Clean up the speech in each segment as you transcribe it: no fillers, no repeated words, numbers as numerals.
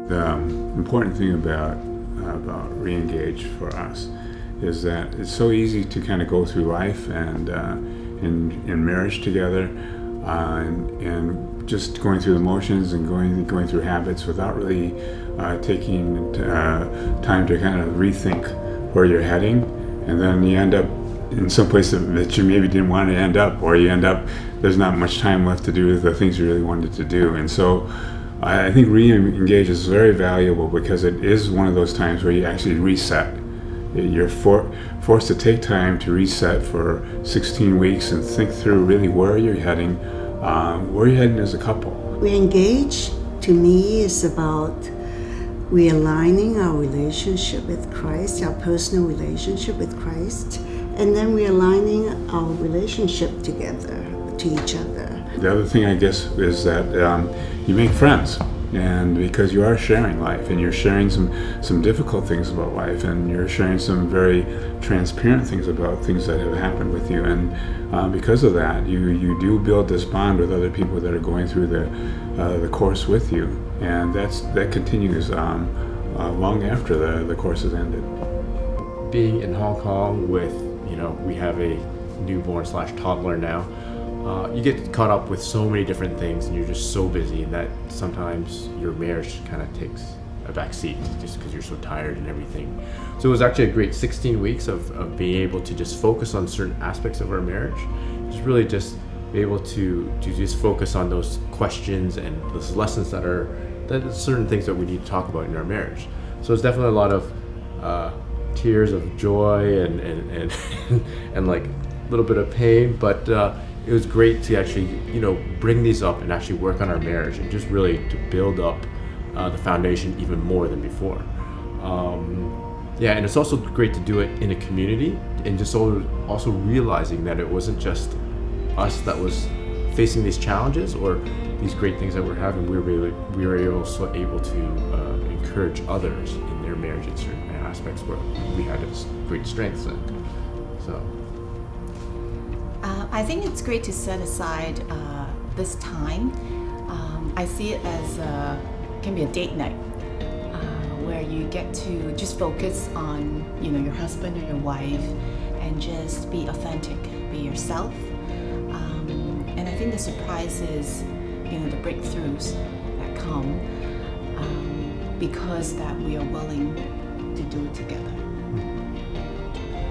The important thing about ReEngage for us is that it's so easy to kind of go through life and in marriage together, and just going through the motions and going through habits without really taking time to kind of rethink where you're heading, and then you end up in some place that you maybe didn't want to end up, or you end up there's not much time left to do the things you really wanted to do. And so I think ReEngage is very valuable because it is one of those times where you actually reset. You're forced to take time to reset for 16 weeks and think through really where you're heading as a couple. ReEngage to me is about realigning our relationship with Christ, our personal relationship with Christ, and then realigning our relationship together to each other. The other thing, I guess, is that you make friends, and because you are sharing life, and you're sharing some difficult things about life, and you're sharing some very transparent things about things that have happened with you, and because of that, you do build this bond with other people that are going through the course with you, and that continues long after the course has ended. Being in Hong Kong with, we have a newborn/toddler now. You get caught up with so many different things, and you're just so busy that sometimes your marriage kind of takes a back seat just because you're so tired and everything. So it was actually a great 16 weeks of being able to just focus on certain aspects of our marriage. Just be able to just focus on those questions and those lessons that are certain things that we need to talk about in our marriage. So it's definitely a lot of tears of joy and and like a little bit of pain, but it was great to actually, bring these up and actually work on our marriage and just really to build up the foundation even more than before. And it's also great to do it in a community and just also realizing that it wasn't just us that was facing these challenges or these great things that we're having. We were also able to encourage others in their marriage in certain aspects where we had great strengths in. So. I think it's great to set aside this time. I see it as can be a date night where you get to just focus on your husband or your wife and just be authentic, be yourself. And I think the surprises, the breakthroughs that come because that we are willing to do it together.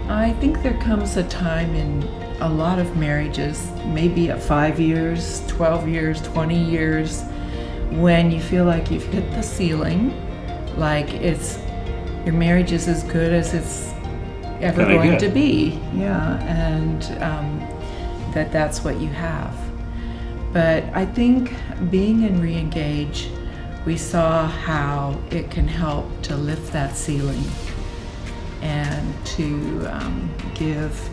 I think there comes a time in a lot of marriages, maybe at 5 years, 12 years, 20 years, when you feel like you've hit the ceiling, like your marriage is as good as it's ever going to be. Yeah, and that's what you have. But I think being in ReEngage, we saw how it can help to lift that ceiling and to give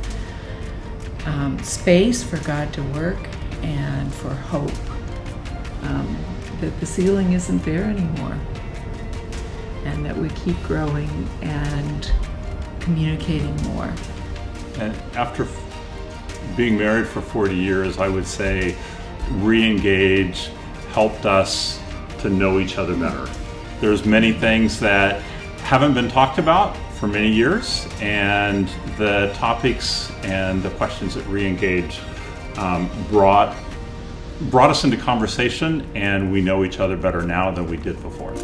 space for God to work and for hope, that the ceiling isn't there anymore, and that we keep growing and communicating more. And after being married for 40 years, I would say ReEngage helped us to know each other better. There's many things that haven't been talked about for many years, and the topics and the questions that ReEngage brought us into conversation, and we know each other better now than we did before.